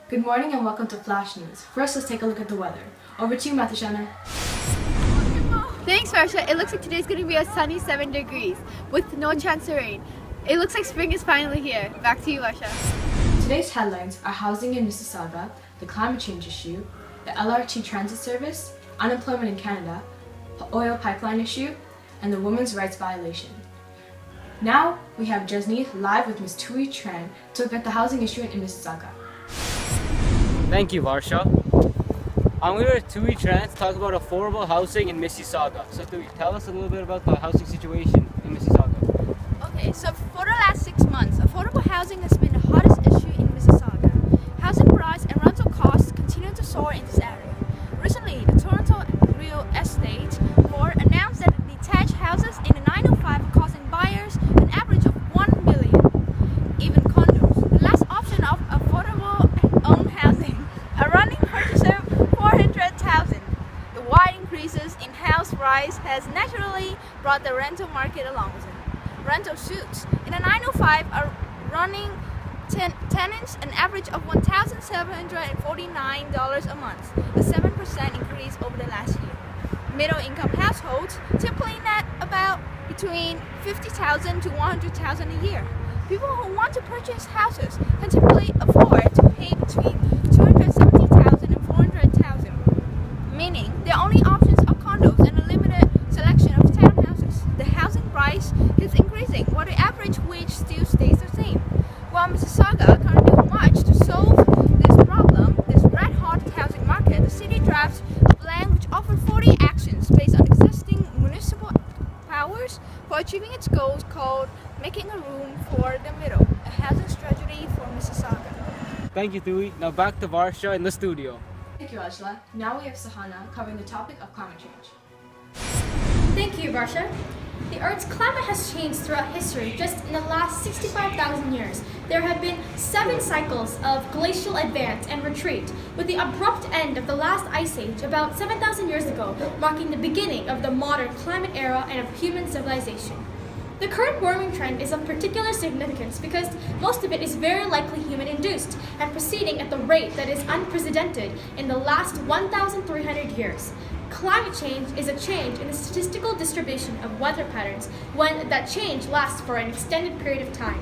Good morning and welcome to Flash News. First, let's take a look at the weather. Over to you, Mathushana. Thanks, Varsha. It looks like today's going to be a sunny 7 degrees with no chance of rain. It looks like spring is finally here. Back to you, Varsha. Today's headlines are housing in Mississauga, the climate change issue, the LRT transit service, unemployment in Canada, oil pipeline issue, and the women's rights violation. Now, we have Jasneet live with Ms. Tui Tran to look at the housing issue in Mississauga. Thank you, Varsha. I'm here with Tui Tran to talk about affordable housing in Mississauga. So Tui, tell us a little bit about the housing situation in Mississauga. Okay, so for the last 6 months, affordable housing has been the hottest issue in Mississauga. Housing price and rental costs continue to soar in this area. Recently, the Toronto Real Estate Board announced that detached houses in the 905 are costing buyers an average of $1 million. Even condos, the last option of affordable owned housing, are running purchaser $400,000. The wide increases in house price has naturally brought the rental market along with it. Rental suites in the 905 are running tenants an average of $1,749 a month, a 7% increase over the last year. Middle-income households typically net about between $50,000 to $100,000 a year. People who want to purchase houses can typically afford to pay between $270,000 and $400,000, meaning their only options are condos and a limited selection of townhouses. The housing price keeps increasing while the average wage still stays the same. While Mississauga can't do much to solve this problem, this red-hot housing market, the city drafts a plan which offers 40 actions based on existing municipal powers for achieving its goals called Making a Room for the Middle, a housing strategy for Mississauga. Thank you, Tui. Now back to Varsha in the studio. Thank you, Ajla. Now we have Sahana covering the topic of climate change. Thank you, Varsha. The Earth's climate has changed throughout history. Just in the last 65,000 years, there have been 7 cycles of glacial advance and retreat, with the abrupt end of the last ice age about 7,000 years ago, marking the beginning of the modern climate era and of human civilization. The current warming trend is of particular significance because most of it is very likely human-induced and proceeding at the rate that is unprecedented in the last 1,300 years. Climate change is a change in the statistical distribution of weather patterns when that change lasts for an extended period of time.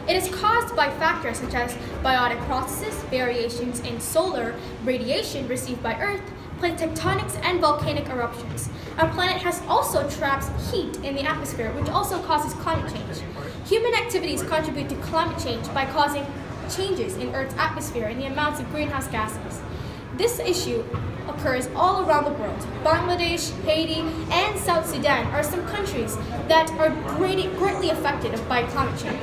It is caused by factors such as biotic processes, variations in solar radiation received by Earth, plate tectonics, and volcanic eruptions. Our planet has also traps heat in the atmosphere, which also causes climate change. Human activities contribute to climate change by causing changes in Earth's atmosphere and the amounts of greenhouse gases. This issue occurs all around the world. Bangladesh, Haiti, and South Sudan are some countries that are greatly affected by climate change.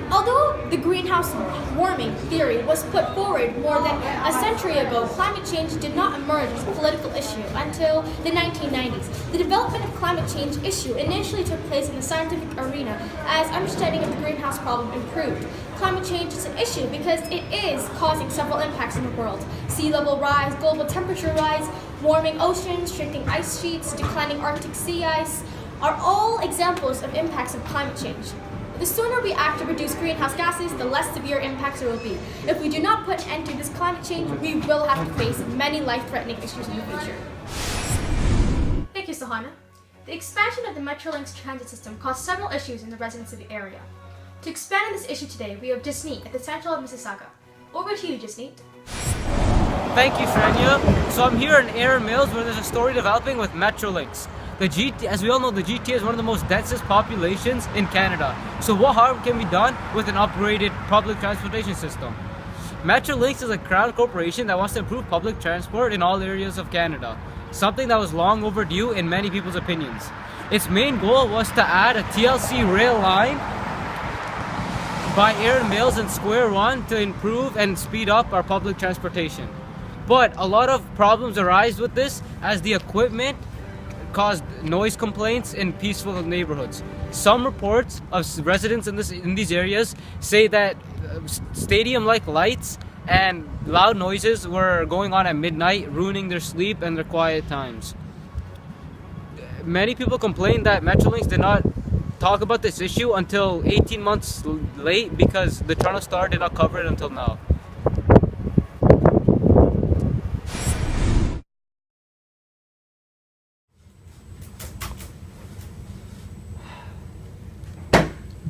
Although the greenhouse warming theory was put forward more than a century ago, climate change did not emerge as a political issue until the 1990s. The development of climate change issue initially took place in the scientific arena as understanding of the greenhouse problem improved. Climate change is an issue because it is causing several impacts in the world. Sea level rise, global temperature rise, warming oceans, shrinking ice sheets, declining Arctic sea ice are all examples of impacts of climate change. The sooner we act to reduce greenhouse gases, the less severe impacts there will be. If we do not put an end to this climate change, we will have to face many life-threatening issues in the future. Thank you, Sahana. The expansion of the Metrolinx transit system caused several issues in the residents of the area. To expand on this issue today, we have Jasneet at the Central of Mississauga. Over to you, Jasneet. Thank you, Shrenya. So I'm here in Erin Mills where there's a story developing with Metrolinx. As we all know, the GTA is one of the most densest populations in Canada. So what harm can be done with an upgraded public transportation system? Metrolinx is a crown corporation that wants to improve public transport in all areas of Canada, something that was long overdue in many people's opinions. Its main goal was to add a TLC rail line by Erin Mills and Square One to improve and speed up our public transportation. But a lot of problems arise with this as the equipment caused noise complaints in peaceful neighborhoods. Some reports of residents in these areas say that stadium-like lights and loud noises were going on at midnight, ruining their sleep and their quiet times. Many people complained that Metrolinx did not talk about this issue until 18 months late because the Toronto Star did not cover it until now.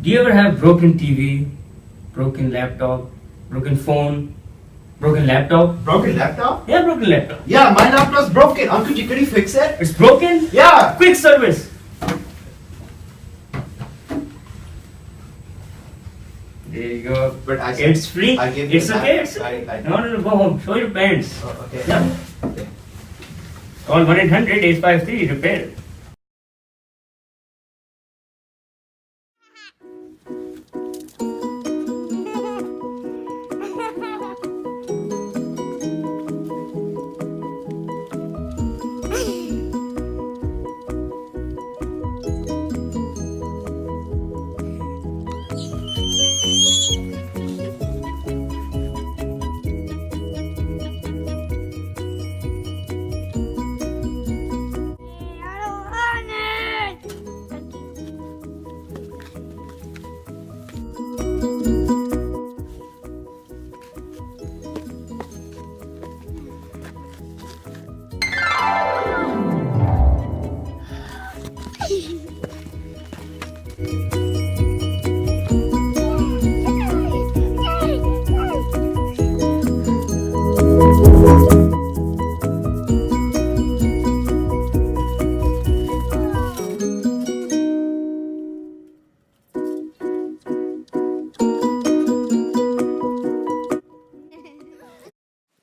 Do you ever have broken TV, broken laptop, broken phone, broken laptop? Broken laptop? Yeah, broken laptop. Yeah, my laptop's broken. Uncle G, could you fix it? It's broken? Yeah. Quick service. There you go. But I It's free. I gave you It's that. okay. It's I- No, go home. Show your parents. Oh, okay. Yeah. Okay. Call 1-800-853 repair.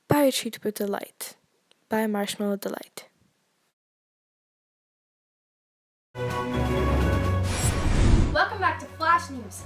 Buy a treat with delight. Buy a Marshmallow Delight. Welcome back to Flash News.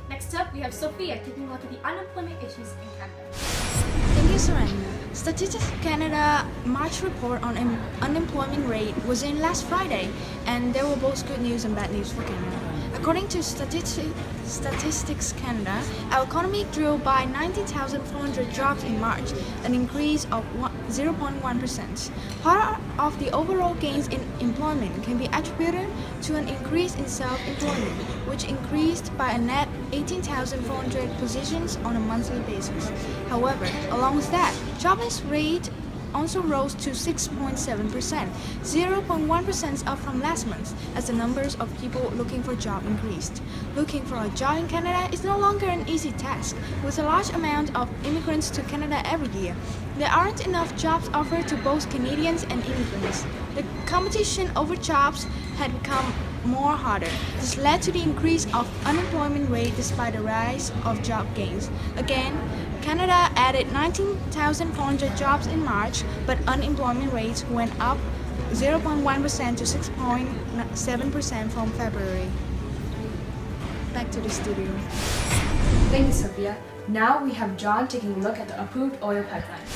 Next up, we have Sophia taking a look at the unemployment issues in Canada. Thank you, Serena. Statistics Canada March report on unemployment rate was in last Friday, and there were both good news and bad news for Canada. According to Statistics Canada, our economy grew by 90,400 jobs in March, an increase of 0.1%. Part of the overall gains in employment can be attributed to an increase in self-employment, which increased by a net 18,400 positions on a monthly basis. However, along with that, jobless rate also rose to 6.7%, 0.1% up from last month, as the numbers of people looking for a job increased. Looking for a job in Canada is no longer an easy task, with a large amount of immigrants to Canada every year. There aren't enough jobs offered to both Canadians and immigrants. The competition over jobs had become more harder. This led to the increase of unemployment rate despite the rise of job gains. Again, Canada added 19,400 jobs in March, but unemployment rates went up 0.1% to 6.7% from February. Back to the studio. Thank you, Sophia. Now we have John taking a look at the approved oil pipeline.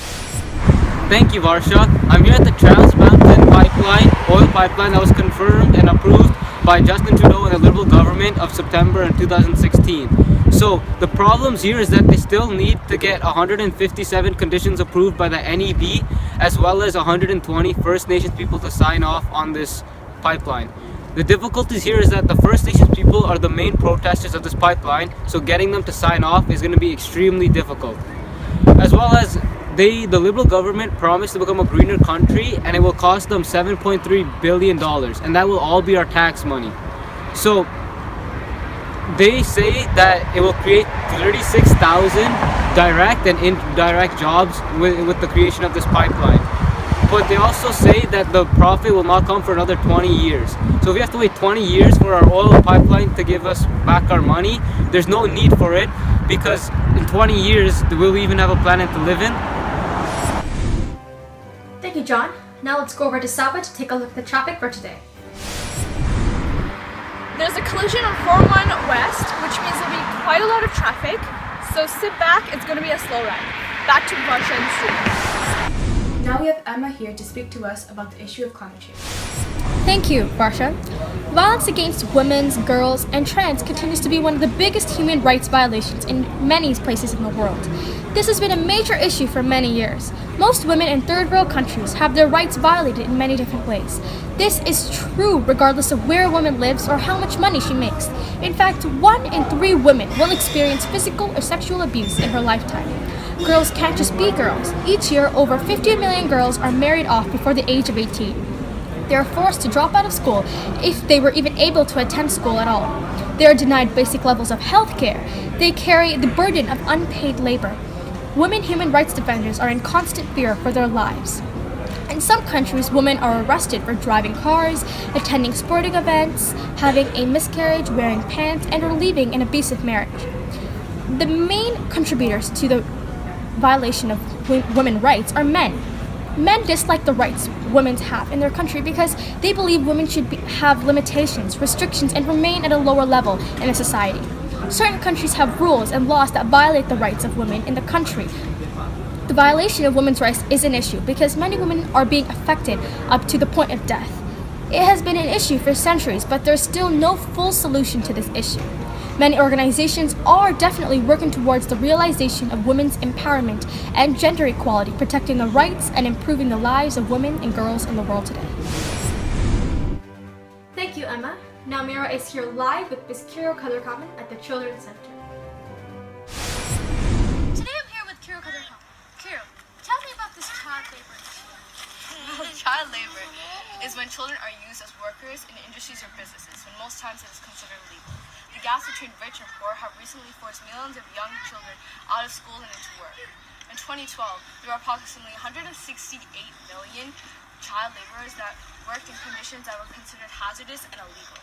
Thank you, Varsha. I'm here at the Trans Mountain Pipeline, oil pipeline that was confirmed and approved by Justin Trudeau and the Liberal government of September in 2016. So the problems here is that they still need to get 157 conditions approved by the NEB, as well as 120 First Nations people to sign off on this pipeline. The difficulties here is that the First Nations people are the main protesters of this pipeline, so getting them to sign off is going to be extremely difficult. As well as the Liberal government promised to become a greener country, and it will cost them $7.3 billion, and that will all be our tax money. So they say that it will create 36,000 direct and indirect jobs with the creation of this pipeline. But they also say that the profit will not come for another 20 years. So if we have to wait 20 years for our oil pipeline to give us back our money, there's no need for it, because in 20 years, will we even have a planet to live in? Thank you, John. Now let's go over to Saba to take a look at the traffic for today. There's a collision on 401 West, which means there'll be quite a lot of traffic. So sit back, it's going to be a slow ride. Back to Varsha and Steve. Now we have Emma here to speak to us about the issue of climate change. Thank you, Varsha. Violence against women, girls, and trans continues to be one of the biggest human rights violations in many places in the world. This has been a major issue for many years. Most women in third world countries have their rights violated in many different ways. This is true regardless of where a woman lives or how much money she makes. In fact, 1 in 3 women will experience physical or sexual abuse in her lifetime. Girls can't just be girls. Each year, over 50 million girls are married off before the age of 18. They are forced to drop out of school if they were even able to attend school at all. They are denied basic levels of health care. They carry the burden of unpaid labor. Women human rights defenders are in constant fear for their lives. In some countries, women are arrested for driving cars, attending sporting events, having a miscarriage, wearing pants, and or leaving an abusive marriage. The main contributors to the violation of women's rights are men. Men dislike the rights women have in their country because they believe women should have limitations, restrictions, and remain at a lower level in a society. Certain countries have rules and laws that violate the rights of women in the country. The violation of women's rights is an issue because many women are being affected up to the point of death. It has been an issue for centuries, but there's still no full solution to this issue. Many organizations are definitely working towards the realization of women's empowerment and gender equality, protecting the rights and improving the lives of women and girls in the world today. Thank you, Emma. Now Mira is here live with Ms. Kiro Kadarkaman at the Children's Center. Today I'm here with Kiro Kadarkaman. Kiro, tell me about this child labor. Child labor is when children are used as workers in industries or businesses, when most times it is considered illegal. The gaps between rich and poor have recently forced millions of young children out of school and into work. In 2012, there were approximately 168 million child laborers that worked in conditions that were considered hazardous and illegal.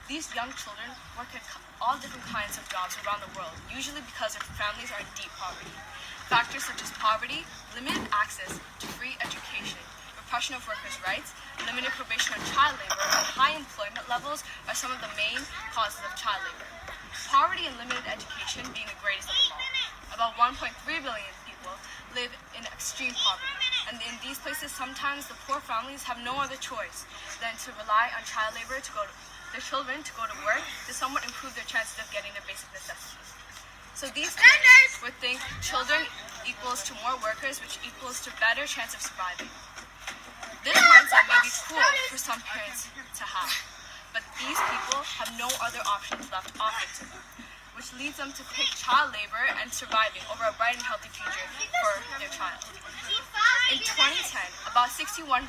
These young children work at all different kinds of jobs around the world, usually because their families are in deep poverty. Factors such as poverty, limited access to free education, repression of workers' rights, limited probation on child labor, and high employment levels are some of the main causes of child labor. Poverty and limited education being the greatest of them all. About 1.3 billion people live in extreme poverty, and in these places sometimes the poor families have no other choice than to rely on child labor to their children to go to work to somewhat improve their chances of getting their basic necessities. So these parents would think children equals to more workers, which equals to better chance of surviving. This mindset may be cool for some parents to have, but these people have no other options left offered to them, which leads them to pick child labor and surviving over a bright and healthy future for their child. In 2010, about 61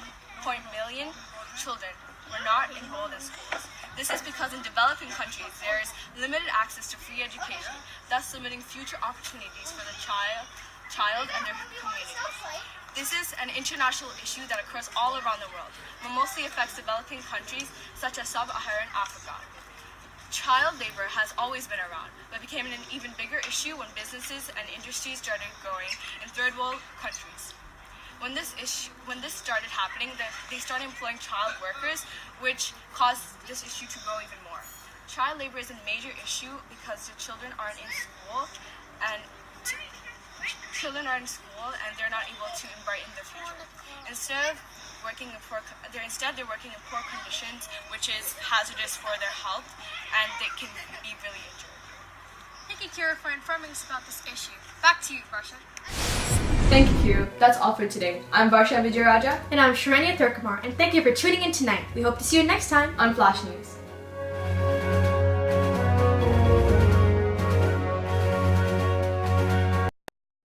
million children were not enrolled in schools. This is because in developing countries there is limited access to free education, thus limiting future opportunities for the child and their community. This is an international issue that occurs all around the world, but mostly affects developing countries such as Sub-Saharan Africa. Child labor has always been around, but became an even bigger issue when businesses and industries started growing in third world countries. When this started happening, they started employing child workers, which caused this issue to grow even more. Child labor is a major issue because the children aren't in school, and they're not able to embark in their future. Instead, they're working in poor conditions, which is hazardous for their health, and they can be really injured. Thank you, Kira, for informing us about this issue. Back to you, Varsha. Thank you, Kiro. That's all for today. I'm Varsha Vijayaraja. And I'm Sharanya Thurkumar, and thank you for tuning in tonight. We hope to see you next time on Flash News.